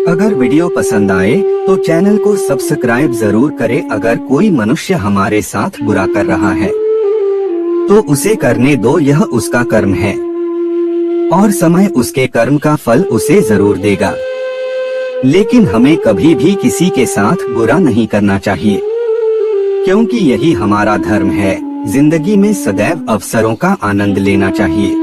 अगर वीडियो पसंद आए तो चैनल को सब्सक्राइब जरूर करें। अगर कोई मनुष्य हमारे साथ बुरा कर रहा है तो उसे करने दो, यह उसका कर्म है और समय उसके कर्म का फल उसे जरूर देगा। लेकिन हमें कभी भी किसी के साथ बुरा नहीं करना चाहिए, क्योंकि यही हमारा धर्म है। जिंदगी में सदैव अवसरों का आनंद लेना चाहिए,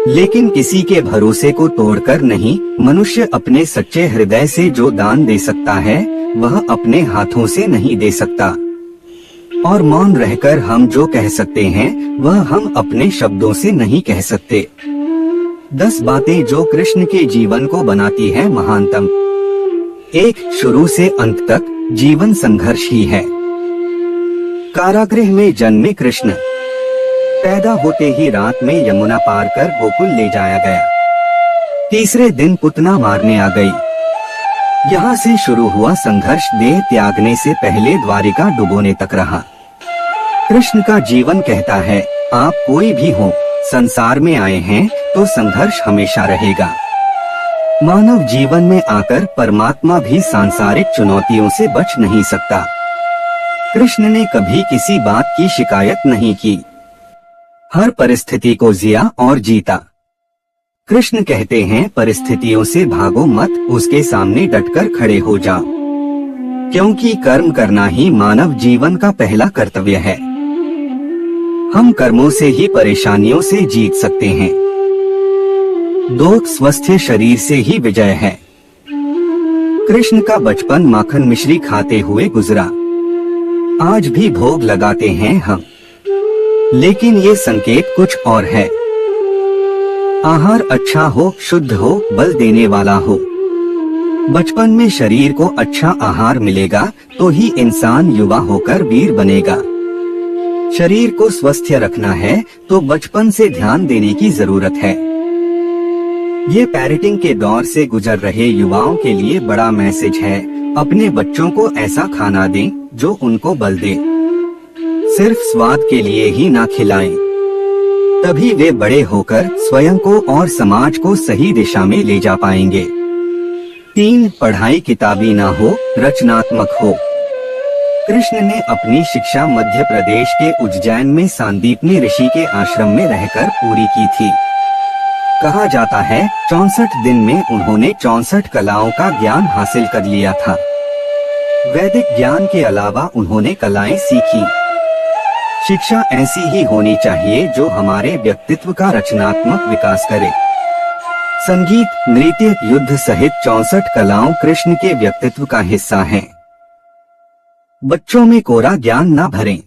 लेकिन किसी के भरोसे को तोड़कर नहीं। मनुष्य अपने सच्चे हृदय से जो दान दे सकता है वह अपने हाथों से नहीं दे सकता, और मौन रहकर हम जो कह सकते हैं वह हम अपने शब्दों से नहीं कह सकते। 10 बातें जो कृष्ण के जीवन को बनाती है महानतम। 1. शुरू से अंत तक जीवन संघर्ष ही है। कारागृह में जन्मे कृष्ण, पैदा होते ही रात में यमुना पार कर गोकुल ले जाया गया। तीसरे दिन पुतना मारने आ गई। यहाँ से शुरू हुआ संघर्ष देह त्यागने से पहले द्वारिका डुबोने तक रहा। कृष्ण का जीवन कहता है, आप कोई भी हो, संसार में आए हैं तो संघर्ष हमेशा रहेगा। मानव जीवन में आकर परमात्मा भी सांसारिक चुनौतियों से बच नहीं सकता। कृष्ण ने कभी किसी बात की शिकायत नहीं की, हर परिस्थिति को जिया और जीता। कृष्ण कहते हैं, परिस्थितियों से भागो मत, उसके सामने डटकर खड़े हो जाओ, क्योंकि कर्म करना ही मानव जीवन का पहला कर्तव्य है। हम कर्मों से ही परेशानियों से जीत सकते हैं। 2. स्वस्थ शरीर से ही विजय है। कृष्ण का बचपन माखन मिश्री खाते हुए गुजरा। आज भी भोग लगाते हैं हम, लेकिन ये संकेत कुछ और है। आहार अच्छा हो, शुद्ध हो, बल देने वाला हो। बचपन में शरीर को अच्छा आहार मिलेगा तो ही इंसान युवा होकर वीर बनेगा। शरीर को स्वस्थ रखना है तो बचपन से ध्यान देने की जरूरत है। ये पेरेंटिंग के दौर से गुजर रहे युवाओं के लिए बड़ा मैसेज है। अपने बच्चों को ऐसा खाना दें जो उनको बल दे, सिर्फ स्वाद के लिए ही ना खिलाएं, तभी वे बड़े होकर स्वयं को और समाज को सही दिशा में ले जा पाएंगे। 3. पढ़ाई किताबी ना हो, रचनात्मक हो। कृष्ण ने अपनी शिक्षा मध्य प्रदेश के उज्जैन में सांदीपनी ऋषि के आश्रम में रहकर पूरी की थी। कहा जाता है 64 दिन में उन्होंने 64 कलाओं का ज्ञान हासिल कर लिया था। वैदिक ज्ञान के अलावा उन्होंने कलाएं सीखी। शिक्षा ऐसी ही होनी चाहिए जो हमारे व्यक्तित्व का रचनात्मक विकास करे। संगीत, नृत्य, युद्ध सहित 64 कलाओं कृष्ण के व्यक्तित्व का हिस्सा हैं। बच्चों में कोरा ज्ञान न भरें,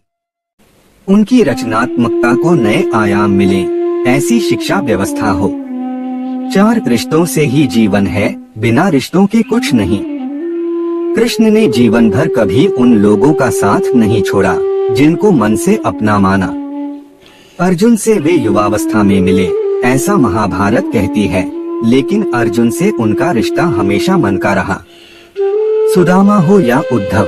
उनकी रचनात्मकता को नए आयाम मिले, ऐसी शिक्षा व्यवस्था हो। 4. रिश्तों से ही जीवन है, बिना रिश्तों के कुछ नहीं। कृष्ण ने जीवन भर कभी उन लोगों का साथ नहीं छोड़ा जिनको मन से अपना माना। अर्जुन से वे युवावस्था में मिले, ऐसा महाभारत कहती है, लेकिन अर्जुन से उनका रिश्ता हमेशा मन का रहा। सुदामा हो या उद्धव,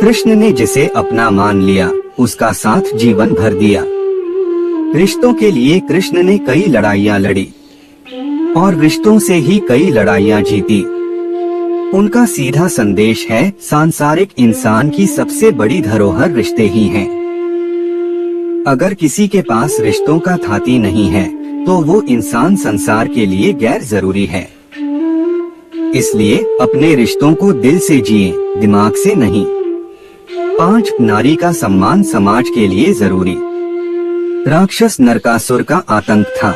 कृष्ण ने जिसे अपना मान लिया उसका साथ जीवन भर दिया। रिश्तों के लिए कृष्ण ने कई लड़ाइयाँ लड़ी और रिश्तों से ही कई लड़ाइयाँ जीती। उनका सीधा संदेश है, सांसारिक इंसान की सबसे बड़ी धरोहर रिश्ते ही हैं। अगर किसी के पास रिश्तों का थाती नहीं है तो वो इंसान संसार के लिए गैर जरूरी है। इसलिए अपने रिश्तों को दिल से जिए, दिमाग से नहीं। 5. नारी का सम्मान समाज के लिए जरूरी। राक्षस नरकासुर का आतंक था।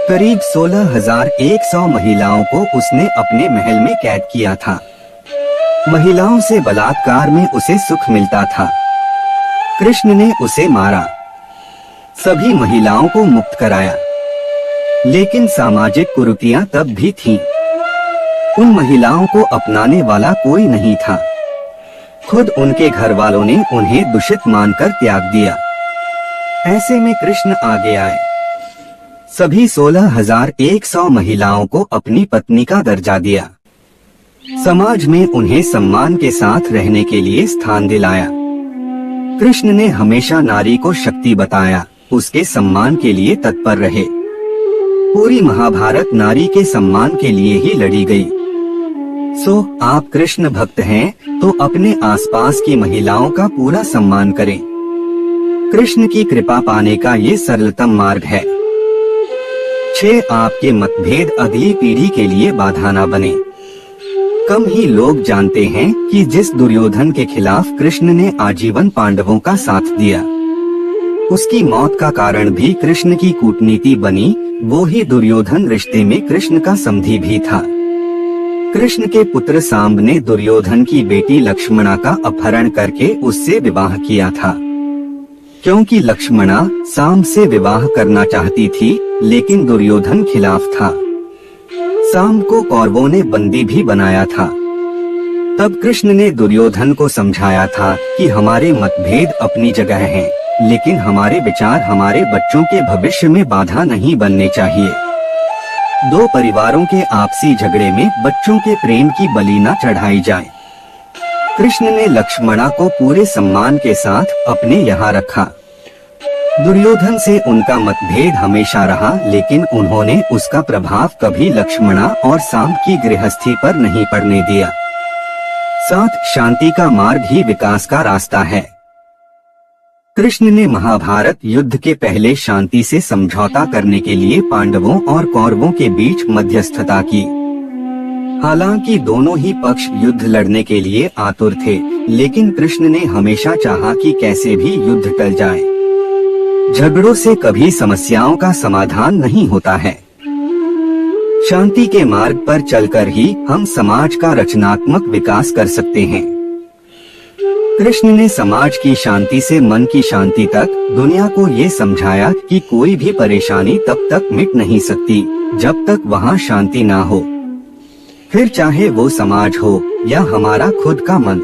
करीब 16,100 महिलाओं को उसने अपने महल में कैद किया था। महिलाओं से बलात्कार में उसे सुख मिलता था। कृष्ण ने उसे मारा, सभी महिलाओं को मुक्त कराया, लेकिन सामाजिक कुरीतियां तब भी थीं। उन महिलाओं को अपनाने वाला कोई नहीं था। खुद उनके घर वालों ने उन्हें दूषित मानकर त्याग दिया। ऐसे में कृष्ण आगे आए, सभी 16,100 महिलाओं को अपनी पत्नी का दर्जा दिया। समाज में उन्हें सम्मान के साथ रहने के लिए स्थान दिलाया। कृष्ण ने हमेशा नारी को शक्ति बताया, उसके सम्मान के लिए तत्पर रहे। पूरी महाभारत नारी के सम्मान के लिए ही लड़ी गई। आप कृष्ण भक्त हैं तो अपने आसपास की महिलाओं का पूरा सम्मान करें। कृष्ण की कृपा पाने का ये सरलतम मार्ग है। 6 आपके मतभेद अगली पीढ़ी के लिए बाधा न बने। कम ही लोग जानते हैं कि जिस दुर्योधन के खिलाफ कृष्ण ने आजीवन पांडवों का साथ दिया, उसकी मौत का कारण भी कृष्ण की कूटनीति बनी। वो ही दुर्योधन रिश्ते में कृष्ण का समधी भी था। कृष्ण के पुत्र सांब ने दुर्योधन की बेटी लक्ष्मणा का अपहरण करके उससे विवाह किया था, क्योंकि लक्ष्मणा सांब से विवाह करना चाहती थी, लेकिन दुर्योधन खिलाफ था। सांब को कौरवों ने बंदी भी बनाया था। तब कृष्ण ने दुर्योधन को समझाया था कि हमारे मतभेद अपनी जगह हैं, लेकिन हमारे विचार हमारे बच्चों के भविष्य में बाधा नहीं बनने चाहिए। 2 परिवारों के आपसी झगड़े में बच्चों के प्रेम की बलि न चढ़ाई जाए। कृष्ण ने लक्ष्मणा को पूरे सम्मान के साथ अपने यहाँ रखा। दुर्योधन से उनका मतभेद हमेशा रहा, लेकिन उन्होंने उसका प्रभाव कभी लक्ष्मणा और सांब की गृहस्थी पर नहीं पड़ने दिया। साथ शांति का मार्ग ही विकास का रास्ता है। कृष्ण ने महाभारत युद्ध के पहले शांति से समझौता करने के लिए पांडवों और कौरवों के बीच मध्यस्थता की। हालांकि दोनों ही पक्ष युद्ध लड़ने के लिए आतुर थे, लेकिन कृष्ण ने हमेशा चाहा कि कैसे भी युद्ध टल जाए। झगड़ों से कभी समस्याओं का समाधान नहीं होता है। शांति के मार्ग पर चलकर ही हम समाज का रचनात्मक विकास कर सकते हैं। कृष्ण ने समाज की शांति से मन की शांति तक दुनिया को ये समझाया कि कोई भी परेशानी तब तक मिट नहीं सकती जब तक वहाँ शांति ना हो, फिर चाहे वो समाज हो या हमारा खुद का मन।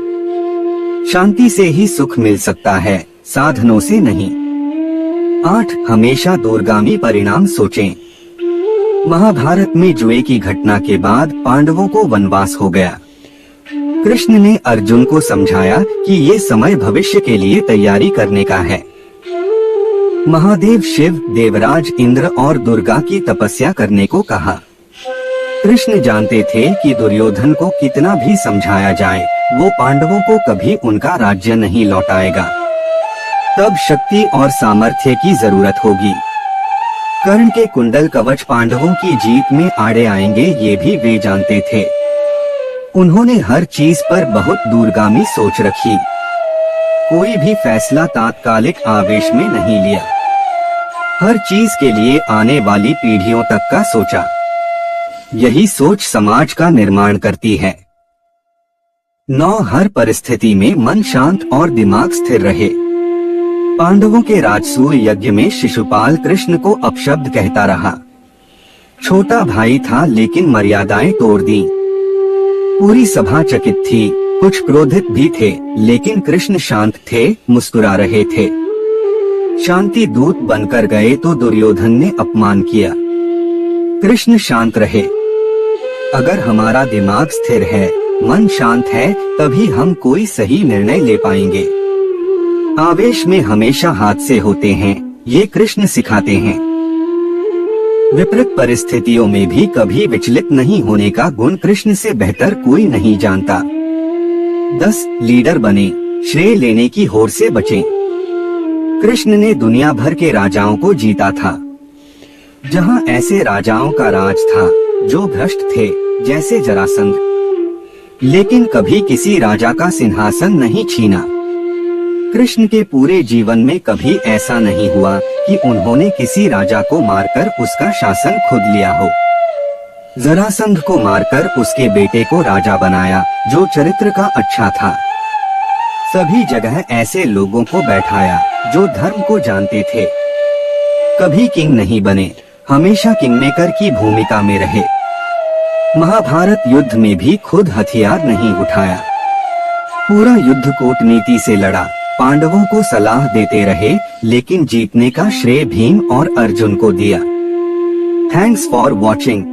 शांति से ही सुख मिल सकता है, साधनों से नहीं। 8 हमेशा दूरगामी परिणाम सोचें। महाभारत में जुए की घटना के बाद पांडवों को वनवास हो गया। कृष्ण ने अर्जुन को समझाया कि ये समय भविष्य के लिए तैयारी करने का है। महादेव शिव, देवराज इंद्र और दुर्गा की तपस्या करने को कहा। कृष्ण जानते थे कि दुर्योधन को कितना भी समझाया जाए, वो पांडवों को कभी उनका राज्य नहीं लौटाएगा। तब शक्ति और सामर्थ्य की जरूरत होगी। कर्ण के कुंडल कवच पांडवों की जीत में आड़े आएंगे, ये भी वे जानते थे। उन्होंने हर चीज पर बहुत दूरगामी सोच रखी। कोई भी फैसला तात्कालिक आवेश में नहीं लिया। हर चीज के लिए आने वाली पीढ़ियों तक का सोचा। यही सोच समाज का निर्माण करती है। 9 हर परिस्थिति में मन शांत और दिमाग स्थिर रहे। पांडवों के राजसूय यज्ञ में शिशुपाल कृष्ण को अपशब्द कहता रहा। छोटा भाई था, लेकिन मर्यादाएं तोड़ दी। पूरी सभा चकित थी, कुछ क्रोधित भी थे, लेकिन कृष्ण शांत थे, मुस्कुरा रहे थे। शांति दूत बनकर गए तो दुर्योधन ने अपमान किया। कृष्ण शांत रहे। अगर हमारा दिमाग स्थिर है, मन शांत है, तभी हम कोई सही निर्णय ले पाएंगे। आवेश में हमेशा हादसे होते हैं, ये कृष्ण सिखाते हैं। विपरीत परिस्थितियों में भी कभी विचलित नहीं होने का गुण कृष्ण से बेहतर कोई नहीं जानता। 10 लीडर बने, श्रेय लेने की होड़ से बचें। कृष्ण ने दुनिया भर के राजाओं को जीता था। जहां ऐसे राजाओं का राज था जो भ्रष्ट थे, जैसे जरासंध, लेकिन कभी किसी राजा का सिंहासन नहीं छीना। कृष्ण के पूरे जीवन में कभी ऐसा नहीं हुआ कि उन्होंने किसी राजा को मारकर उसका शासन खुद लिया हो। जरासंध को मारकर उसके बेटे को राजा बनाया, जो चरित्र का अच्छा था। सभी जगह ऐसे लोगों को बैठाया जो धर्म को जानते थे। कभी किंग नहीं बने, हमेशा किंगमेकर की भूमिका में रहे। महाभारत युद्ध में भी खुद हथियार नहीं उठाया, पूरा युद्ध कूटनीति से लड़ा। पांडवों को सलाह देते रहे, लेकिन जीतने का श्रेय भीम और अर्जुन को दिया। Thanks for watching.